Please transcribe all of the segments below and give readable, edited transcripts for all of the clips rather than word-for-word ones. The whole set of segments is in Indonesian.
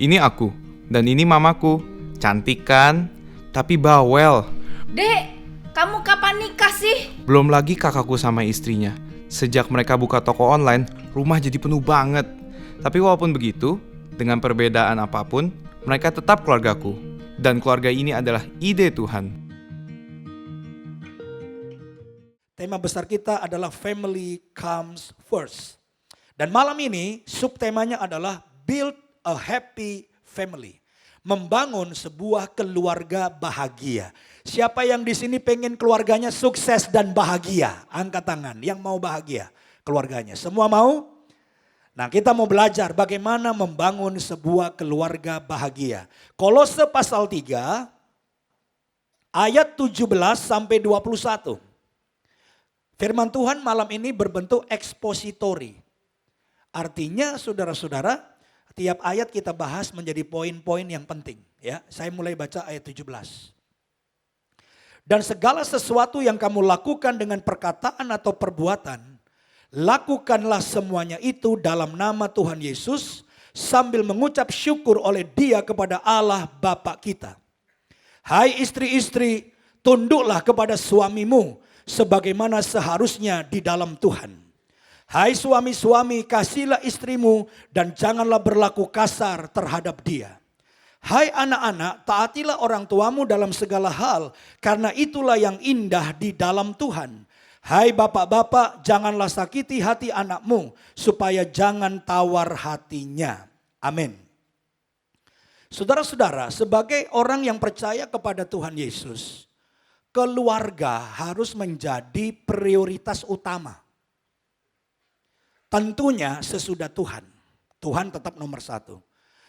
Ini aku, dan ini mamaku. Cantik kan? Tapi bawel. Dek, kamu kapan nikah sih? Belum lagi kakakku sama istrinya. Sejak mereka buka toko online, rumah jadi penuh banget. Tapi walaupun begitu, dengan perbedaan apapun, mereka tetap keluargaku. Dan keluarga ini adalah ide Tuhan. Tema besar kita adalah Family Comes First. Dan malam ini subtemanya adalah Build a Happy Family. Membangun sebuah keluarga bahagia. Siapa yang di sini pengen keluarganya sukses dan bahagia? Angkat tangan yang mau bahagia keluarganya. Semua mau? Nah, kita mau belajar bagaimana membangun sebuah keluarga bahagia. Kolose pasal 3 ayat 17 sampai 21. Firman Tuhan malam ini berbentuk ekspositori. Artinya saudara-saudara, tiap ayat kita bahas menjadi poin-poin yang penting. Ya, saya mulai baca ayat 17. Dan segala sesuatu yang kamu lakukan dengan perkataan atau perbuatan, lakukanlah semuanya itu dalam nama Tuhan Yesus sambil mengucap syukur oleh Dia kepada Allah Bapa kita. Hai istri-istri, tunduklah kepada suamimu sebagaimana seharusnya di dalam Tuhan. Hai suami-suami, kasihilah istrimu dan janganlah berlaku kasar terhadap dia. Hai anak-anak, taatilah orang tuamu dalam segala hal, karena itulah yang indah di dalam Tuhan. Hai bapak-bapak, janganlah sakiti hati anakmu, supaya jangan tawar hatinya. Amin. Saudara-saudara, sebagai orang yang percaya kepada Tuhan Yesus, keluarga harus menjadi prioritas utama. Tentunya sesudah Tuhan. Tuhan tetap nomor satu.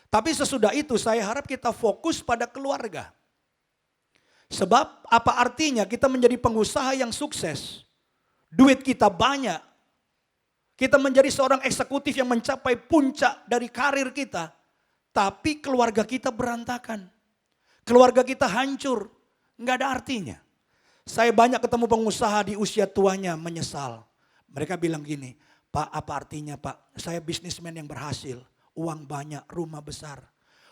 Tapi sesudah itu saya harap kita fokus pada keluarga. Sebab apa artinya kita menjadi pengusaha yang sukses. Duit kita banyak. Kita menjadi seorang eksekutif yang mencapai puncak dari karir kita. Tapi keluarga kita berantakan. Keluarga kita hancur. Nggak ada artinya. Saya banyak ketemu pengusaha di usia tuanya menyesal. Mereka bilang gini, Pak, apa artinya Pak? Saya bisnismen yang berhasil. Uang banyak, rumah besar.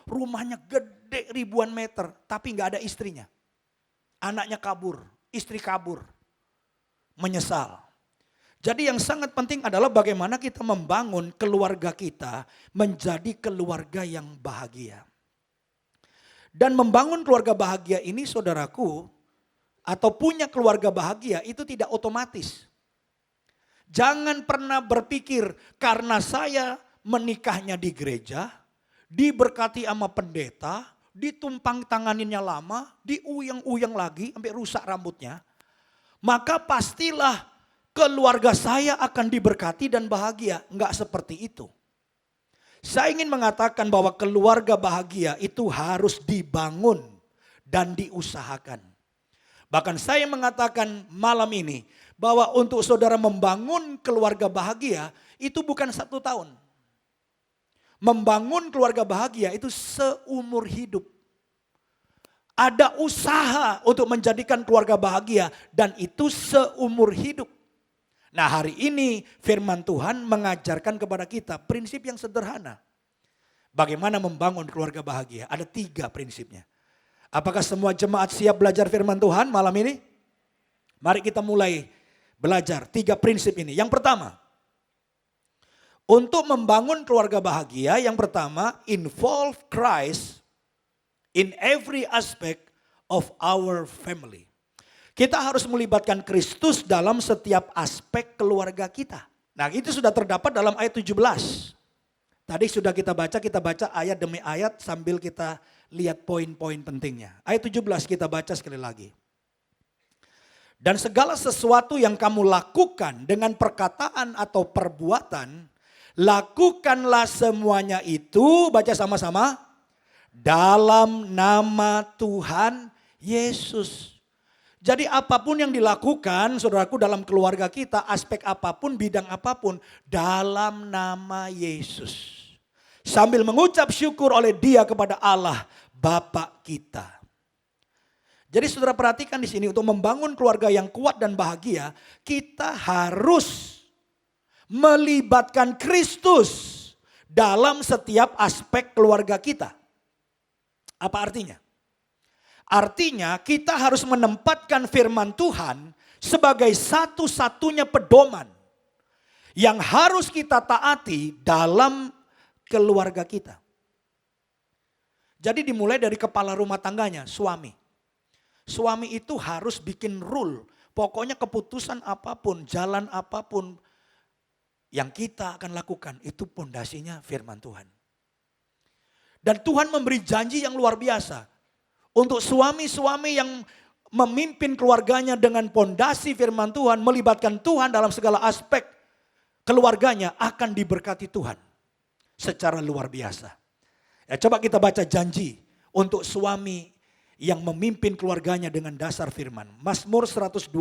Rumahnya gede ribuan meter, tapi gak ada istrinya. Anaknya kabur, istri kabur. Menyesal. Jadi yang sangat penting adalah bagaimana kita membangun keluarga kita menjadi keluarga yang bahagia. Dan membangun keluarga bahagia ini saudaraku, atau punya keluarga bahagia itu tidak otomatis. Jangan pernah berpikir karena saya menikahnya di gereja, diberkati sama pendeta, ditumpang tanganinnya lama, diuyang-uyang lagi sampai rusak rambutnya. Maka pastilah keluarga saya akan diberkati dan bahagia. Enggak seperti itu. Saya ingin mengatakan bahwa keluarga bahagia itu harus dibangun dan diusahakan. Bahkan saya mengatakan malam ini bahwa untuk saudara membangun keluarga bahagia itu bukan 1 tahun. Membangun keluarga bahagia itu seumur hidup. Ada usaha untuk menjadikan keluarga bahagia dan itu seumur hidup. Nah hari ini firman Tuhan mengajarkan kepada kita prinsip yang sederhana. Bagaimana membangun keluarga bahagia? Ada 3 prinsipnya. Apakah semua jemaat siap belajar firman Tuhan malam ini? Mari kita mulai belajar 3 prinsip ini. Yang pertama, untuk membangun keluarga bahagia, yang pertama, involve Christ in every aspect of our family. Kita harus melibatkan Kristus dalam setiap aspek keluarga kita. Nah itu sudah terdapat dalam ayat 17. Tadi sudah kita baca ayat demi ayat sambil kita lihat poin-poin pentingnya. Ayat 17 kita baca sekali lagi. Dan segala sesuatu yang kamu lakukan dengan perkataan atau perbuatan, lakukanlah semuanya itu, baca sama-sama, dalam nama Tuhan Yesus. Jadi apapun yang dilakukan, saudaraku, dalam keluarga kita, aspek apapun, bidang apapun, dalam nama Yesus. Sambil mengucap syukur oleh Dia kepada Allah, Bapa kita. Jadi saudara perhatikan di sini, untuk membangun keluarga yang kuat dan bahagia, kita harus melibatkan Kristus dalam setiap aspek keluarga kita. Apa artinya? Artinya kita harus menempatkan firman Tuhan sebagai satu-satunya pedoman yang harus kita taati dalam keluarga kita. Jadi dimulai dari kepala rumah tangganya, suami. Suami itu harus bikin rule. Pokoknya keputusan apapun, jalan apapun yang kita akan lakukan, itu pondasinya firman Tuhan. Dan Tuhan memberi janji yang luar biasa. Untuk suami-suami yang memimpin keluarganya dengan pondasi firman Tuhan, melibatkan Tuhan dalam segala aspek keluarganya, akan diberkati Tuhan secara luar biasa. Ya, coba kita baca janji untuk suami yang memimpin keluarganya dengan dasar firman. Mazmur 128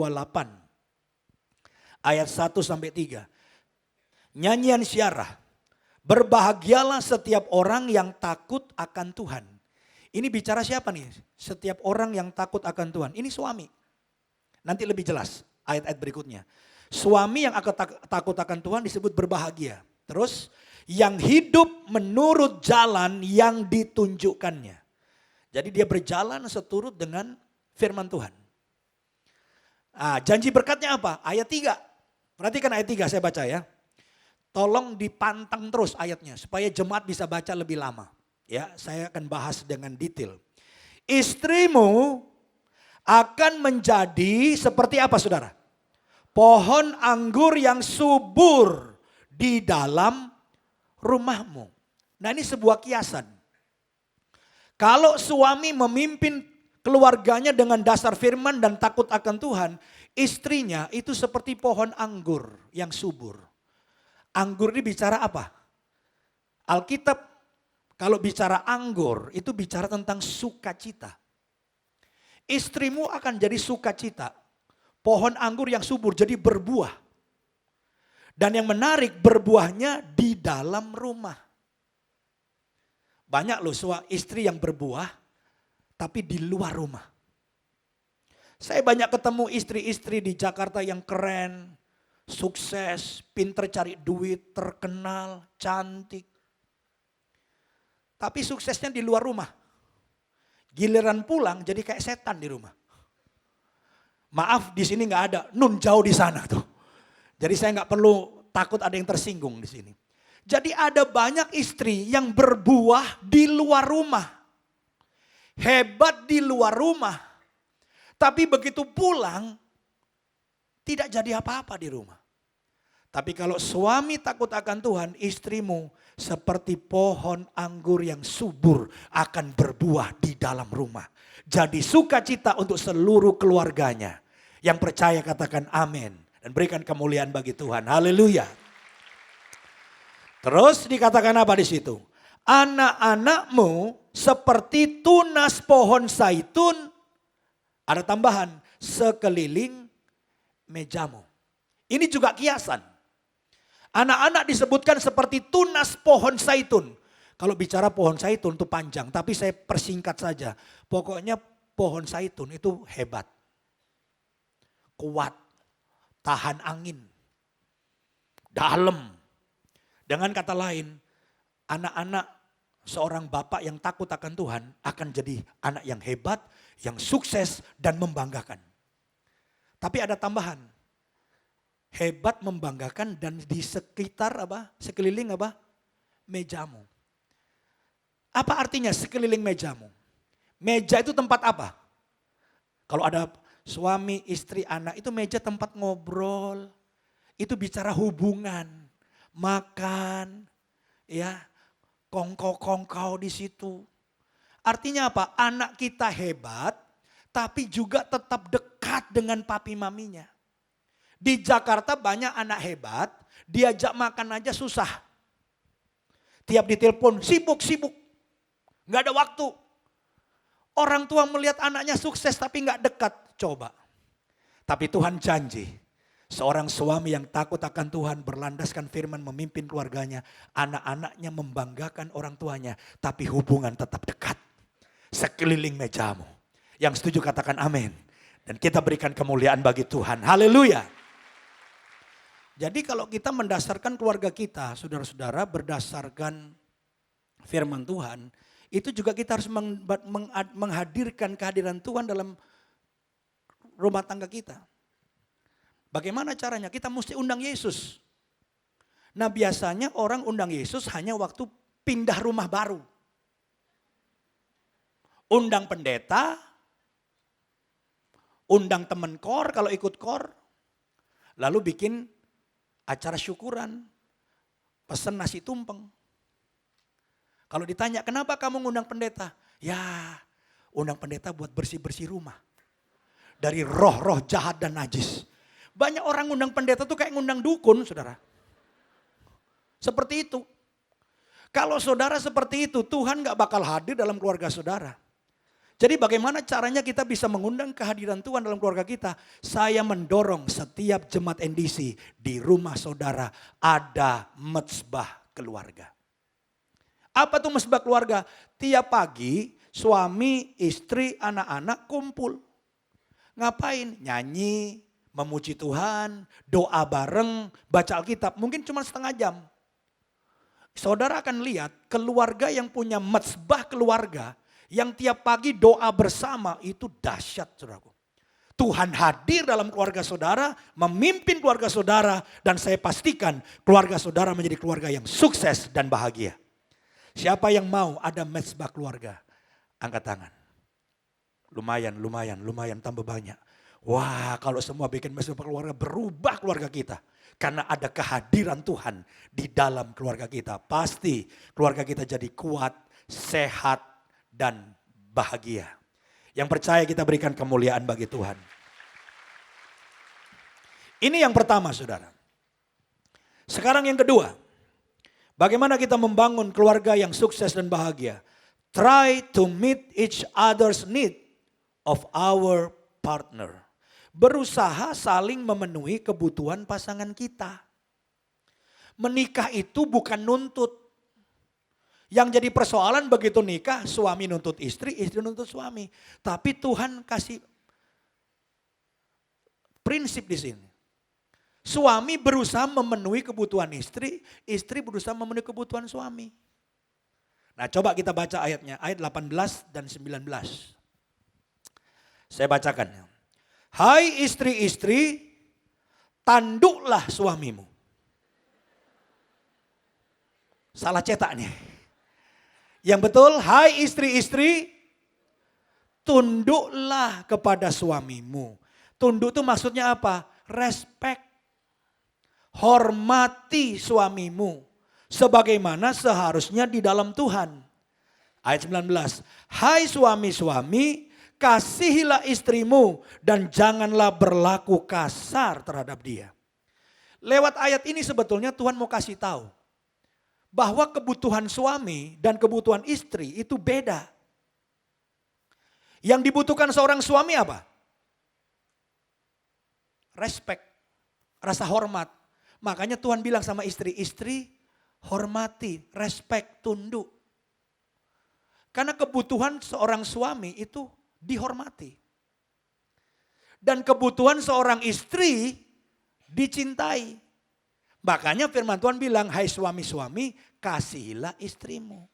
ayat 1-3. Nyanyian syarah. Berbahagialah setiap orang yang takut akan Tuhan. Ini bicara siapa nih? Setiap orang yang takut akan Tuhan. Ini suami. Nanti lebih jelas ayat-ayat berikutnya. Suami yang akan takut akan Tuhan disebut berbahagia. Terus yang hidup menurut jalan yang ditunjukkannya. Jadi dia berjalan seturut dengan firman Tuhan. Janji berkatnya apa? Ayat 3. Perhatikan ayat 3 saya baca ya. Tolong dipantang terus ayatnya supaya jemaat bisa baca lebih lama. Ya, saya akan bahas dengan detail. Istrimu akan menjadi seperti apa saudara? Pohon anggur yang subur di dalam rumahmu. Nah ini sebuah kiasan. Kalau suami memimpin keluarganya dengan dasar firman dan takut akan Tuhan, istrinya itu seperti pohon anggur yang subur. Anggur ini bicara apa? Alkitab kalau bicara anggur itu bicara tentang sukacita. Istrimu akan jadi sukacita. Pohon anggur yang subur jadi berbuah. Dan yang menarik berbuahnya di dalam rumah. Banyak loh istri yang berbuah tapi di luar rumah. Saya banyak ketemu istri-istri di Jakarta yang keren, sukses, pinter cari duit, terkenal, cantik. Tapi suksesnya di luar rumah. Giliran pulang jadi kayak setan di rumah. Maaf di sini nggak ada, nun jauh di sana tuh. Jadi saya nggak perlu takut ada yang tersinggung di sini. Jadi ada banyak istri yang berbuah di luar rumah. Hebat di luar rumah. Tapi begitu pulang tidak jadi apa-apa di rumah. Tapi kalau suami takut akan Tuhan, istrimu seperti pohon anggur yang subur akan berbuah di dalam rumah. Jadi sukacita untuk seluruh keluarganya. Yang percaya katakan amin. Dan berikan kemuliaan bagi Tuhan. Haleluya. Terus dikatakan apa di situ? Anak-anakmu seperti tunas pohon zaitun. Ada tambahan, sekeliling mejamu. Ini juga kiasan. Anak-anak disebutkan seperti tunas pohon zaitun. Kalau bicara pohon zaitun itu panjang, tapi saya persingkat saja. Pokoknya pohon zaitun itu hebat. Kuat, tahan angin, dalam. Dengan kata lain, anak-anak seorang bapak yang takut akan Tuhan akan jadi anak yang hebat, yang sukses dan membanggakan. Tapi ada tambahan. Hebat, membanggakan dan di sekitar apa? Sekeliling apa? Mejamu. Apa artinya sekeliling mejamu? Meja itu tempat apa? Kalau ada suami, istri, anak itu meja tempat ngobrol. Itu bicara hubungan. Makan, ya, kongkow-kongkow di situ. Artinya apa? Anak kita hebat, tapi juga tetap dekat dengan papi maminya. Di Jakarta banyak anak hebat, diajak makan aja susah. Tiap ditelepon, sibuk. Gak ada waktu. Orang tua melihat anaknya sukses tapi gak dekat. Coba. Tapi Tuhan janji. Seorang suami yang takut akan Tuhan, berlandaskan firman, memimpin keluarganya. Anak-anaknya membanggakan orang tuanya. Tapi hubungan tetap dekat. Sekeliling mejamu. Yang setuju katakan amin. Dan kita berikan kemuliaan bagi Tuhan. Haleluya. Jadi kalau kita mendasarkan keluarga kita, saudara-saudara, berdasarkan firman Tuhan, itu juga kita harus menghadirkan kehadiran Tuhan dalam rumah tangga kita. Bagaimana caranya? Kita mesti undang Yesus. Nah biasanya orang undang Yesus hanya waktu pindah rumah baru. Undang pendeta, undang teman kor kalau ikut kor, lalu bikin acara syukuran, pesen nasi tumpeng. Kalau ditanya, kenapa kamu ngundang pendeta? Ya, undang pendeta buat bersih-bersih rumah. Dari roh-roh jahat dan najis. Banyak orang ngundang pendeta tuh kayak ngundang dukun, saudara. Seperti itu. Kalau saudara seperti itu, Tuhan gak bakal hadir dalam keluarga saudara. Jadi bagaimana caranya kita bisa mengundang kehadiran Tuhan dalam keluarga kita? Saya mendorong setiap jemaat NDC di rumah saudara ada mezbah keluarga. Apa tuh mezbah keluarga? Tiap pagi suami, istri, anak-anak kumpul. Ngapain? Nyanyi, memuji Tuhan, doa bareng, baca Alkitab. Mungkin cuma setengah jam. Saudara akan lihat keluarga yang punya mezbah keluarga, yang tiap pagi doa bersama, itu dahsyat saudaraku. Tuhan hadir dalam keluarga saudara, memimpin keluarga saudara, dan saya pastikan keluarga saudara menjadi keluarga yang sukses dan bahagia. Siapa yang mau ada mezbah keluarga? Angkat tangan. Lumayan tambah banyak. Wah, kalau semua bikin mezbah keluarga, berubah keluarga kita. Karena ada kehadiran Tuhan di dalam keluarga kita. Pasti keluarga kita jadi kuat, sehat, dan bahagia. Yang percaya kita berikan kemuliaan bagi Tuhan. Ini yang pertama saudara. Sekarang yang kedua. Bagaimana kita membangun keluarga yang sukses dan bahagia? Try to meet each other's need of our partner. Berusaha saling memenuhi kebutuhan pasangan kita. Menikah itu bukan nuntut. Yang jadi persoalan begitu nikah, suami nuntut istri, istri nuntut suami. Tapi Tuhan kasih prinsip di sini. Suami berusaha memenuhi kebutuhan istri, istri berusaha memenuhi kebutuhan suami. Nah coba kita baca ayatnya, ayat 18 dan 19. Saya bacakan. Hai istri-istri, tanduklah suamimu. Salah cetak nih. Yang betul, hai istri-istri, tunduklah kepada suamimu. Tunduk itu maksudnya apa? Respect. Hormati suamimu. Sebagaimana seharusnya di dalam Tuhan. Ayat 19. Hai suami-suami, kasihilah istrimu dan janganlah berlaku kasar terhadap dia. Lewat ayat ini sebetulnya Tuhan mau kasih tahu. Bahwa kebutuhan suami dan kebutuhan istri itu beda. Yang dibutuhkan seorang suami apa? Respect, rasa hormat. Makanya Tuhan bilang sama istri-istri, hormati, respect, tunduk. Karena kebutuhan seorang suami itu dihormati. Dan kebutuhan seorang istri dicintai. Makanya firman Tuhan bilang, hai suami-suami, kasihilah istrimu.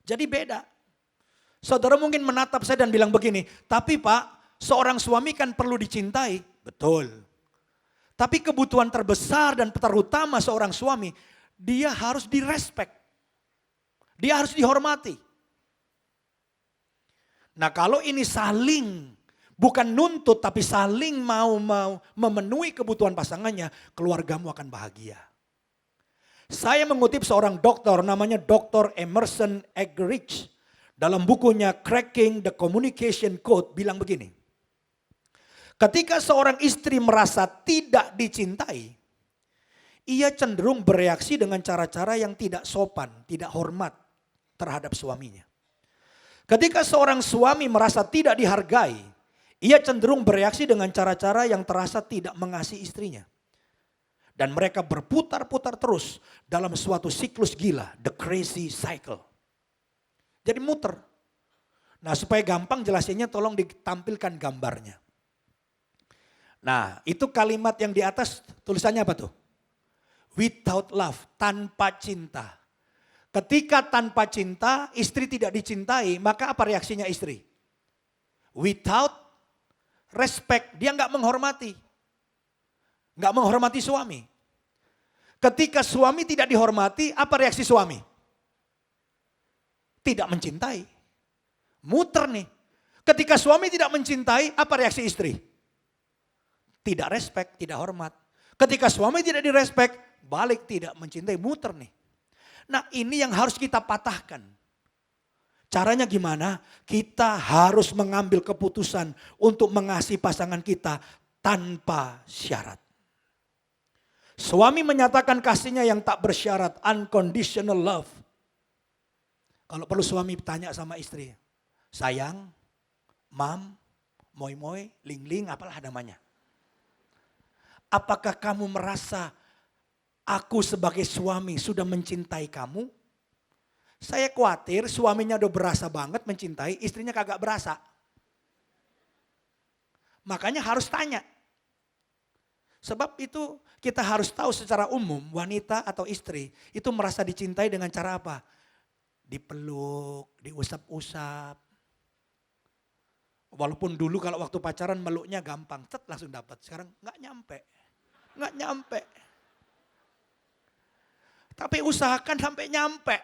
Jadi beda. Saudara mungkin menatap saya dan bilang begini, tapi Pak, seorang suami kan perlu dicintai. Betul. Tapi kebutuhan terbesar dan terutama seorang suami, dia harus direspek. Dia harus dihormati. Nah kalau ini saling, bukan nuntut tapi saling mau memenuhi kebutuhan pasangannya, keluargamu akan bahagia. Saya mengutip seorang dokter namanya Dr. Emerson Eggerichs. Dalam bukunya Cracking the Communication Code bilang begini. Ketika seorang istri merasa tidak dicintai, ia cenderung bereaksi dengan cara-cara yang tidak sopan, tidak hormat terhadap suaminya. Ketika seorang suami merasa tidak dihargai, ia cenderung bereaksi dengan cara-cara yang terasa tidak mengasihi istrinya. Dan mereka berputar-putar terus dalam suatu siklus gila, the crazy cycle. Jadi muter. Nah supaya gampang jelasinnya tolong ditampilkan gambarnya. Nah, itu kalimat yang di atas tulisannya apa tuh? Without love, tanpa cinta. Ketika tanpa cinta, istri tidak dicintai, maka apa reaksinya istri? Without respect, dia nggak menghormati. Nggak menghormati suami. Ketika suami tidak dihormati, apa reaksi suami? Tidak mencintai. Muter nih. Ketika suami tidak mencintai, apa reaksi istri? Tidak respect, tidak hormat. Ketika suami tidak direspek, balik tidak mencintai, muter nih. Nah, ini yang harus kita patahkan. Caranya gimana? Kita harus mengambil keputusan untuk mengasihi pasangan kita tanpa syarat. Suami menyatakan kasihnya yang tak bersyarat, unconditional love. Kalau perlu suami tanya sama istri, sayang, mam, moy-moy, ling-ling, apalah namanya. Apakah kamu merasa aku sebagai suami sudah mencintai kamu? Saya khawatir suaminya udah berasa banget mencintai, istrinya kagak berasa. Makanya harus tanya. Sebab itu kita harus tahu secara umum wanita atau istri itu merasa dicintai dengan cara apa? Dipeluk, diusap-usap. Walaupun dulu kalau waktu pacaran meluknya gampang, langsung dapat. Sekarang nggak nyampe. Nggak nyampe. Tapi usahakan sampai nyampe.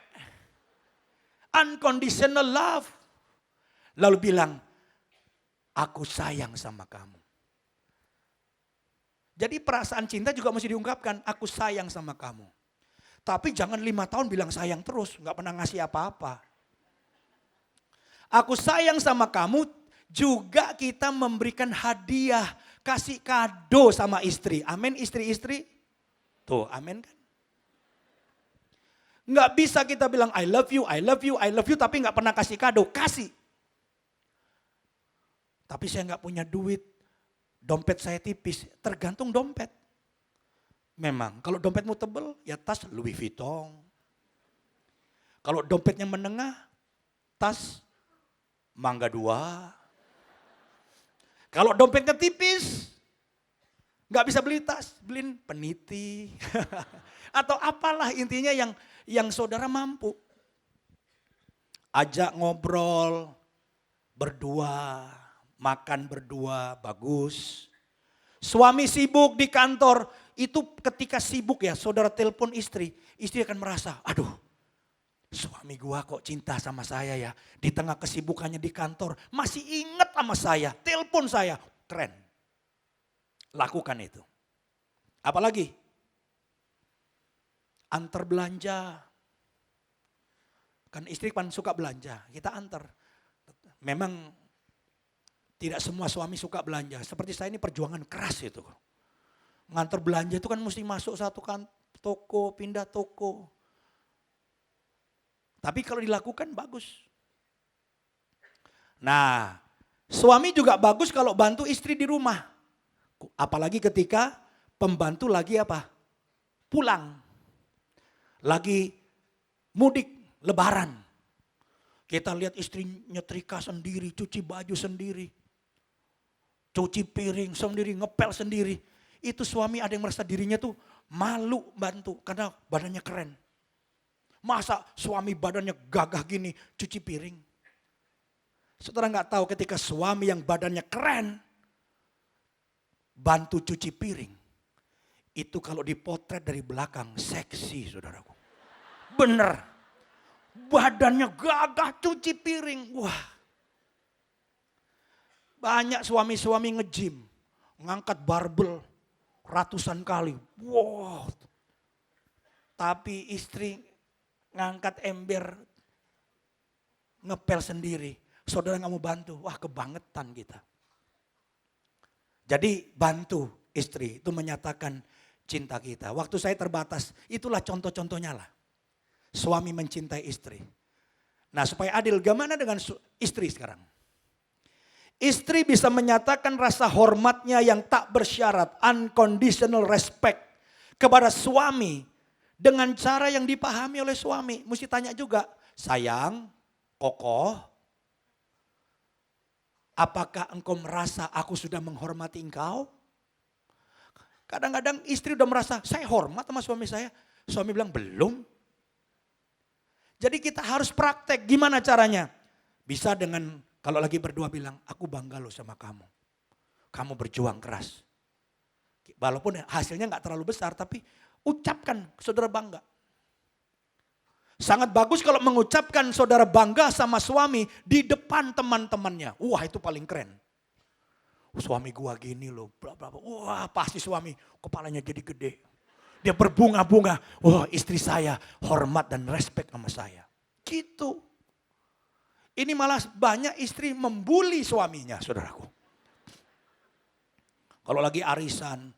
Unconditional love. Lalu bilang, aku sayang sama kamu. Jadi perasaan cinta juga mesti diungkapkan, aku sayang sama kamu. Tapi jangan 5 tahun bilang sayang terus, nggak pernah ngasih apa-apa. Aku sayang sama kamu, juga kita memberikan hadiah, kasih kado sama istri. Amin istri-istri. Tuh amin kan. Nggak bisa kita bilang I love you, I love you, I love you. Tapi nggak pernah kasih kado. Kasih. Tapi saya nggak punya duit. Dompet saya tipis. Tergantung dompet. Memang kalau dompetmu tebel ya tas Louis Vuitton. Kalau dompetnya menengah tas Mangga 2. Kalau dompetnya tipis, nggak bisa beli tas, beliin peniti. Atau apalah intinya yang saudara mampu. Ajak ngobrol, berdua, makan berdua, bagus. Suami sibuk di kantor, itu ketika sibuk ya saudara telepon istri akan merasa, aduh suami gua kok cinta sama saya ya. Di tengah kesibukannya di kantor masih ingat sama saya, telepon saya. Keren. Lakukan itu. Apalagi? Antar belanja. Kan istri kan suka belanja, kita antar. Memang tidak semua suami suka belanja. Seperti saya ini perjuangan keras itu. Ngantar belanja itu kan mesti masuk satu kan toko, pindah toko. Tapi kalau dilakukan bagus. Nah, suami juga bagus kalau bantu istri di rumah. Apalagi ketika pembantu lagi apa? Pulang. Lagi mudik, lebaran. Kita lihat istri nyetrika sendiri, cuci baju sendiri. Cuci piring sendiri, ngepel sendiri. Itu suami ada yang merasa dirinya tuh malu bantu karena badannya keren. Masa suami badannya gagah gini cuci piring? Saudara nggak tahu ketika suami yang badannya keren bantu cuci piring. Itu kalau dipotret dari belakang seksi saudaraku. Bener. Badannya gagah cuci piring. Wah. Banyak suami-suami nge-gym. Ngangkat barbel ratusan kali. Wow. Tapi istri ngangkat ember, ngepel sendiri. Saudara nggak mau bantu, wah kebangetan kita. Jadi bantu istri, itu menyatakan cinta kita. Waktu saya terbatas, itulah contoh-contohnya lah. Suami mencintai istri. Nah supaya adil, gimana dengan istri sekarang? Istri bisa menyatakan rasa hormatnya yang tak bersyarat, unconditional respect kepada suami. Dengan cara yang dipahami oleh suami. Mesti tanya juga, sayang, kokoh, apakah engkau merasa aku sudah menghormati engkau? Kadang-kadang istri udah merasa, saya hormat sama suami saya. Suami bilang, belum. Jadi kita harus praktek, gimana caranya? Bisa dengan, kalau lagi berdua bilang, aku bangga loh sama kamu. Kamu berjuang keras. Walaupun hasilnya gak terlalu besar, tapi ucapkan saudara bangga. Sangat bagus kalau mengucapkan saudara bangga sama suami di depan teman-temannya. Wah, itu paling keren. Suami gua gini loh, bla bla bla. Wah, pasti suami kepalanya jadi gede. Dia berbunga-bunga. Wah, istri saya hormat dan respect sama saya. Gitu. Ini malah banyak istri membuli suaminya, saudaraku. Kalau lagi arisan,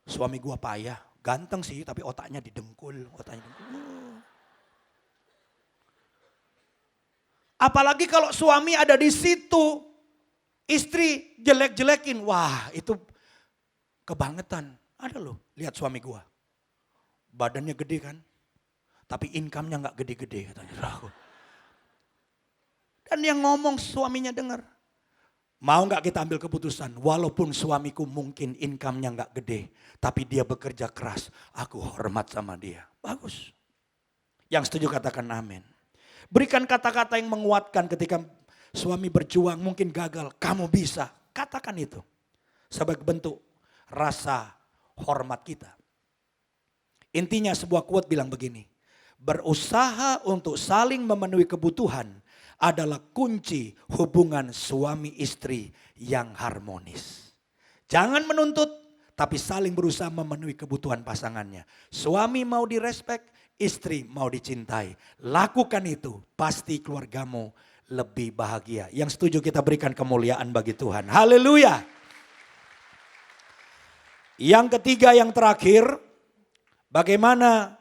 suami gua payah, ganteng sih tapi otaknya didengkul, Apalagi kalau suami ada di situ. Istri jelek-jelekin, wah itu kebangetan. Ada loh, lihat suami gua. Badannya gede kan, tapi income-nya gak gede-gede katanya. Dan yang ngomong suaminya dengar. Mau gak kita ambil keputusan, walaupun suamiku mungkin income-nya gak gede, tapi dia bekerja keras, aku hormat sama dia. Bagus. Yang setuju katakan amin. Berikan kata-kata yang menguatkan ketika suami berjuang mungkin gagal, kamu bisa. Katakan itu. Sebagai bentuk rasa hormat kita. Intinya sebuah quote bilang begini. Berusaha untuk saling memenuhi kebutuhan adalah kunci hubungan suami istri yang harmonis. Jangan menuntut, tapi saling berusaha memenuhi kebutuhan pasangannya. Suami mau direspek, istri mau dicintai. Lakukan itu, pasti keluargamu lebih bahagia. Yang setuju kita berikan kemuliaan bagi Tuhan. Haleluya. Yang ketiga, yang terakhir, bagaimana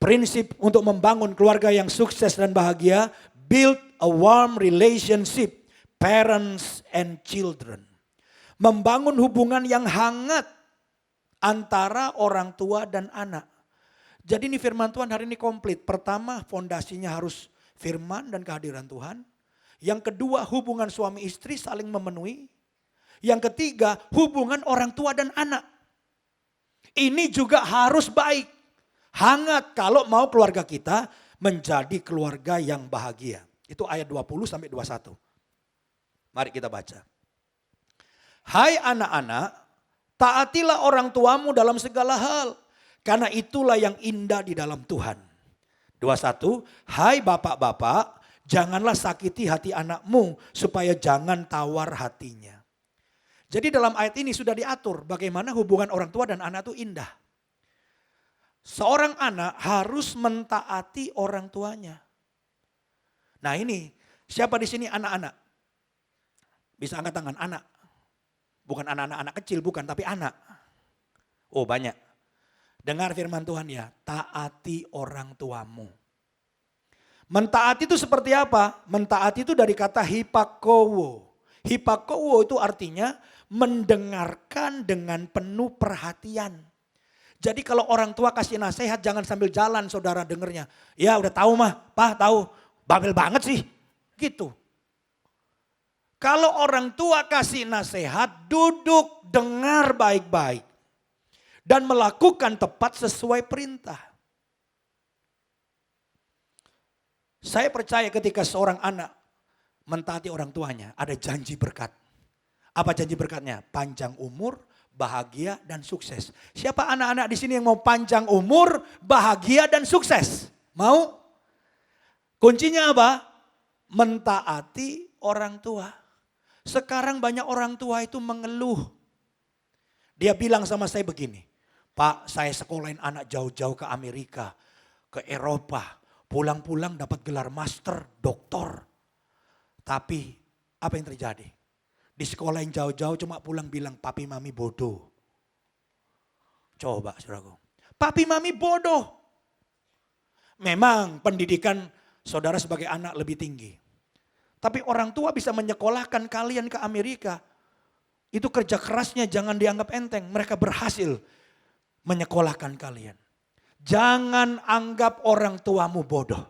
prinsip untuk membangun keluarga yang sukses dan bahagia? Build a warm relationship, parents and children. Membangun hubungan yang hangat antara orang tua dan anak. Jadi ini firman Tuhan hari ini komplit. Pertama, fondasinya harus firman dan kehadiran Tuhan. Yang kedua, hubungan suami istri saling memenuhi. Yang ketiga, hubungan orang tua dan anak. Ini juga harus baik. Hangat kalau mau keluarga kita menjadi keluarga yang bahagia. Itu ayat 20 sampai 21. Mari kita baca. Hai anak-anak, taatilah orang tuamu dalam segala hal. Karena itulah yang indah di dalam Tuhan. 21, hai bapak-bapak, janganlah sakiti hati anakmu supaya jangan tawar hatinya. Jadi dalam ayat ini sudah diatur bagaimana hubungan orang tua dan anak itu indah. Seorang anak harus mentaati orang tuanya. Nah ini, siapa di sini anak-anak? Bisa angkat tangan, anak. Bukan anak-anak kecil, bukan, tapi anak. Oh banyak. Dengar firman Tuhan ya, taati orang tuamu. Mentaati itu seperti apa? Mentaati itu dari kata hipakowo. Hipakowo itu artinya mendengarkan dengan penuh perhatian. Jadi kalau orang tua kasih nasihat jangan sambil jalan saudara dengernya. Ya udah tahu mah, Pak tahu, babel banget sih. Gitu. Kalau orang tua kasih nasihat, duduk dengar baik-baik. Dan melakukan tepat sesuai perintah. Saya percaya ketika seorang anak mentaati orang tuanya, ada janji berkat. Apa janji berkatnya? Panjang umur, bahagia dan sukses. Siapa anak-anak di sini yang mau panjang umur, bahagia dan sukses? Mau? Kuncinya apa? Mentaati orang tua. Sekarang banyak orang tua itu mengeluh. Dia bilang sama saya begini, Pak, saya sekolahin anak jauh-jauh ke Amerika, ke Eropa. Pulang-pulang dapat gelar master, doktor. Tapi apa yang terjadi? Di sekolah yang jauh-jauh cuma pulang bilang papi mami bodoh. Coba saudaraku. Papi mami bodoh. Memang pendidikan saudara sebagai anak lebih tinggi. Tapi orang tua bisa menyekolahkan kalian ke Amerika. Itu kerja kerasnya jangan dianggap enteng. Mereka berhasil menyekolahkan kalian. Jangan anggap orang tuamu bodoh.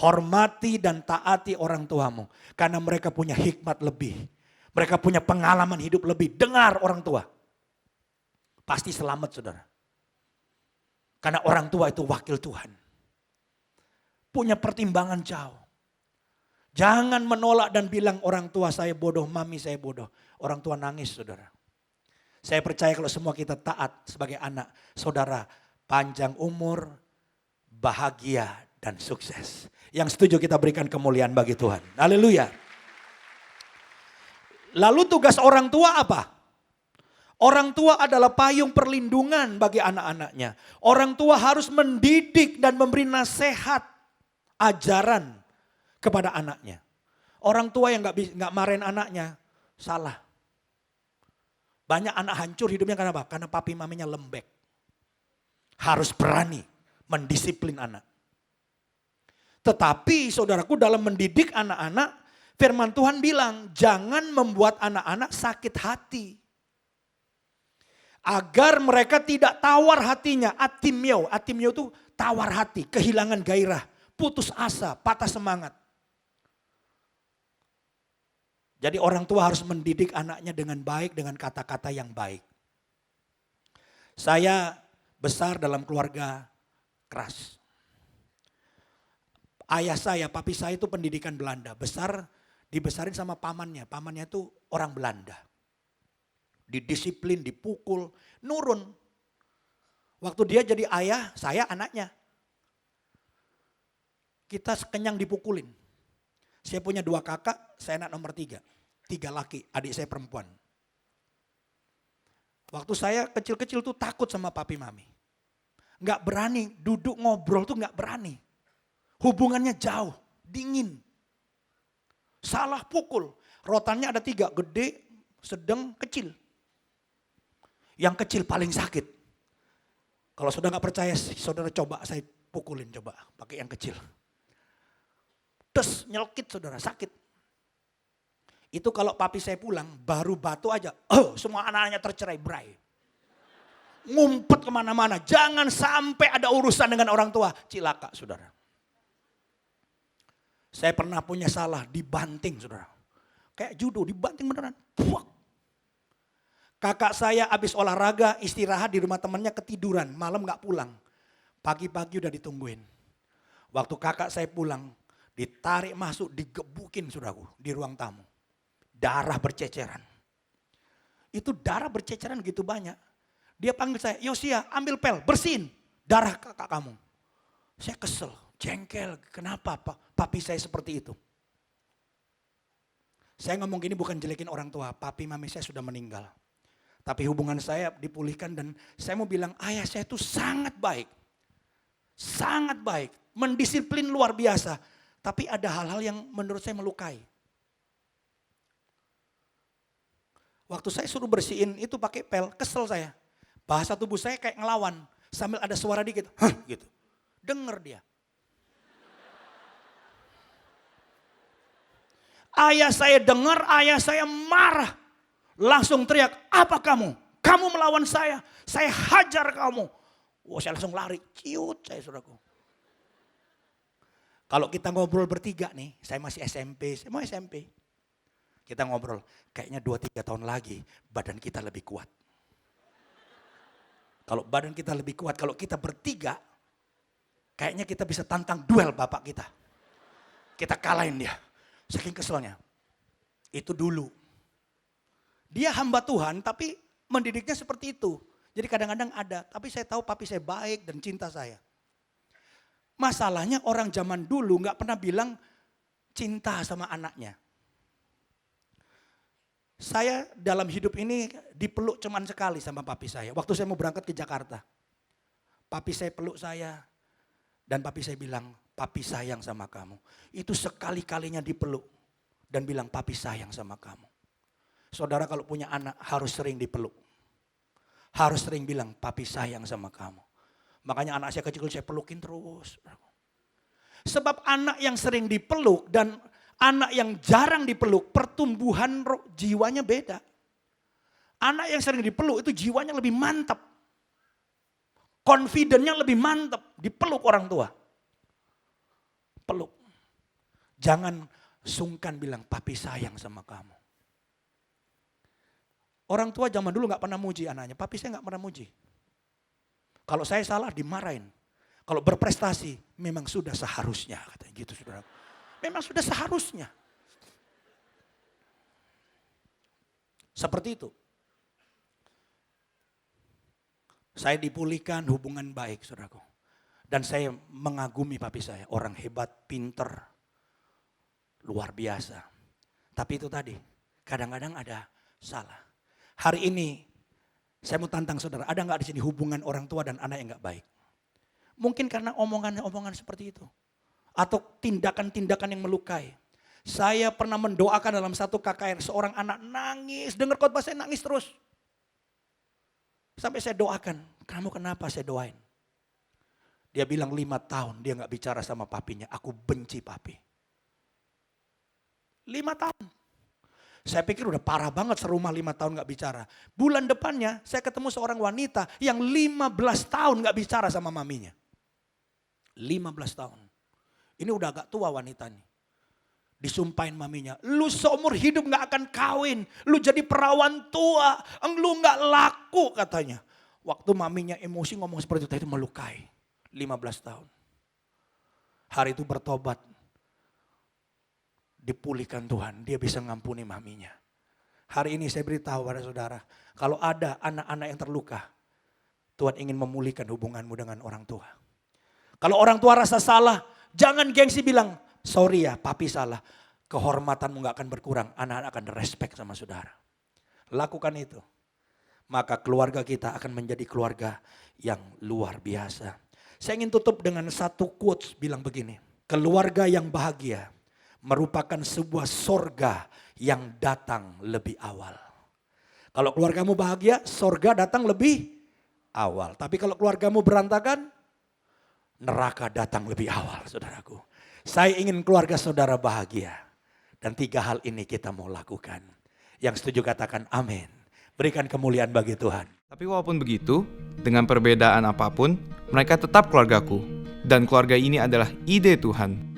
Hormati dan taati orang tuamu. Karena mereka punya hikmat lebih. Mereka punya pengalaman hidup lebih. Dengar orang tua. pasti selamat saudara. Karena orang tua itu wakil Tuhan. Punya pertimbangan jauh. Jangan menolak dan bilang orang tua saya bodoh, mami saya bodoh. Orang tua nangis saudara. Saya percaya kalau semua kita taat sebagai anak, saudara, panjang umur, bahagia dan sukses. Yang setuju kita berikan kemuliaan bagi Tuhan. Haleluya. Lalu tugas orang tua apa? Orang tua adalah payung perlindungan bagi anak-anaknya. Orang tua harus mendidik dan memberi nasihat, ajaran kepada anaknya. Orang tua yang nggak marahin anaknya salah. Banyak anak hancur hidupnya kenapa? Karena papi maminya lembek. Harus berani mendisiplin anak. Tetapi saudaraku dalam mendidik anak-anak, firman Tuhan bilang jangan membuat anak-anak sakit hati. Agar mereka tidak tawar hatinya. Atimio itu tawar hati, kehilangan gairah, putus asa, patah semangat. Jadi orang tua harus mendidik anaknya dengan baik, dengan kata-kata yang baik. Saya besar dalam keluarga keras. Ayah saya, papi saya itu pendidikan Belanda. Dibesarin sama pamannya. Pamannya itu orang Belanda. Didisiplin, dipukul, nurun. Waktu dia jadi ayah, saya anaknya. Kita kenyang dipukulin. Saya punya 2 kakak, saya anak nomor 3. 3 laki, adik saya perempuan. Waktu saya kecil-kecil tuh takut sama papi mami. Nggak berani, duduk ngobrol tuh nggak berani. Hubungannya jauh, dingin. Salah pukul. Rotannya ada 3, gede, sedang, kecil. Yang kecil paling sakit. Kalau saudara nggak percaya, saudara coba saya pukulin coba pakai yang kecil. Terus nyelkit saudara, sakit. Itu kalau papi saya pulang, baru batu aja. Semua anak-anaknya tercerai berai. Ngumpet kemana-mana. Jangan sampai ada urusan dengan orang tua. Cilaka saudara. Saya pernah punya salah, dibanting saudara. Kayak judo, dibanting beneran. Puak. Kakak saya habis olahraga, istirahat di rumah temannya ketiduran. Malam gak pulang. Pagi-pagi udah ditungguin. Waktu kakak saya pulang, ditarik masuk, digebukin saudaraku di ruang tamu. Darah berceceran. Itu darah berceceran gitu banyak. Dia panggil saya, Yosia ambil pel, bersihin darah kakak kamu. Saya kesel, jengkel, kenapa papi saya seperti itu. Saya ngomong gini bukan jelekin orang tua, papi mami saya sudah meninggal. Tapi hubungan saya dipulihkan dan saya mau bilang ayah saya itu sangat baik. Sangat baik, mendisiplin luar biasa. Tapi ada hal-hal yang menurut saya melukai. Waktu saya suruh bersihin itu pakai pel, kesel saya. Bahasa tubuh saya kayak ngelawan. Sambil ada suara dikit, gitu. Dengar dia. Ayah saya dengar, ayah saya marah. Langsung teriak, apa kamu? Kamu melawan saya hajar kamu. Wah, saya langsung lari, ciut saya saudaraku. Kalau kita ngobrol bertiga nih, saya masih SMP, saya mau SMP. Kita ngobrol, kayaknya 2-3 tahun lagi badan kita lebih kuat. Kalau badan kita lebih kuat, kalau kita bertiga, kayaknya kita bisa tantang duel bapak kita. Kita kalahin dia, saking keselnya. Itu dulu. Dia hamba Tuhan tapi mendidiknya seperti itu. Jadi kadang-kadang ada, tapi saya tahu papi saya baik dan cinta saya. Masalahnya orang zaman dulu gak pernah bilang cinta sama anaknya. Saya dalam hidup ini dipeluk cuman sekali sama papi saya. Waktu saya mau berangkat ke Jakarta. Papi saya peluk saya. Dan papi saya bilang, papi sayang sama kamu. Itu sekali-kalinya dipeluk. Dan bilang, papi sayang sama kamu. Saudara kalau punya anak harus sering dipeluk. Harus sering bilang, papi sayang sama kamu. Makanya anak saya kecil saya pelukin terus. Sebab anak yang sering dipeluk dan anak yang jarang dipeluk, pertumbuhan jiwanya beda. Anak yang sering dipeluk itu jiwanya lebih mantap. Confidence-nya lebih mantap, dipeluk orang tua. Peluk. Jangan sungkan bilang, papi sayang sama kamu. Orang tua zaman dulu gak pernah muji anaknya. Papi saya gak pernah muji. Kalau saya salah dimarahin. Kalau berprestasi memang sudah seharusnya. Katanya gitu saudara. Memang sudah seharusnya. Seperti itu. Saya dipulihkan hubungan baik saudaraku. Dan saya mengagumi papi saya. Orang hebat, pinter, luar biasa. Tapi itu tadi, kadang-kadang ada salah. Hari ini, saya mau tantang saudara, ada gak di sini hubungan orang tua dan anak yang gak baik? Mungkin karena omongan-omongan seperti itu. Atau tindakan-tindakan yang melukai. Saya pernah mendoakan dalam satu KKR, seorang anak nangis, dengar khotbah saya nangis terus. Sampai saya doakan, kamu kenapa saya doain? Dia bilang 5 tahun dia gak bicara sama papinya, aku benci papi. 5 tahun. Saya pikir udah parah banget serumah 5 tahun gak bicara. Bulan depannya saya ketemu seorang wanita yang 15 tahun gak bicara sama maminya. 15 tahun. Ini udah agak tua wanita nih. Disumpahin maminya, lu seumur hidup gak akan kawin. Lu jadi perawan tua, lu gak laku katanya. Waktu maminya emosi ngomong seperti itu melukai. 15 tahun. Hari itu bertobat. Dipulihkan Tuhan, dia bisa ngampuni maminya. Hari ini saya beritahu pada saudara, kalau ada anak-anak yang terluka, Tuhan ingin memulihkan hubunganmu dengan orang tua. Kalau orang tua rasa salah, jangan gengsi bilang, sorry ya papi salah. Kehormatanmu gak akan berkurang, anak-anak akan respect sama saudara. Lakukan itu. Maka keluarga kita akan menjadi keluarga yang luar biasa. Saya ingin tutup dengan satu quotes bilang begini. Keluarga yang bahagia merupakan sebuah sorga yang datang lebih awal. Kalau keluargamu bahagia, sorga datang lebih awal. Tapi kalau keluargamu berantakan, neraka datang lebih awal, saudaraku. Saya ingin keluarga saudara bahagia. Dan 3 hal ini kita mau lakukan. Yang setuju katakan amin. Berikan kemuliaan bagi Tuhan. Tapi walaupun begitu, dengan perbedaan apapun, mereka tetap keluargaku. Dan keluarga ini adalah ide Tuhan.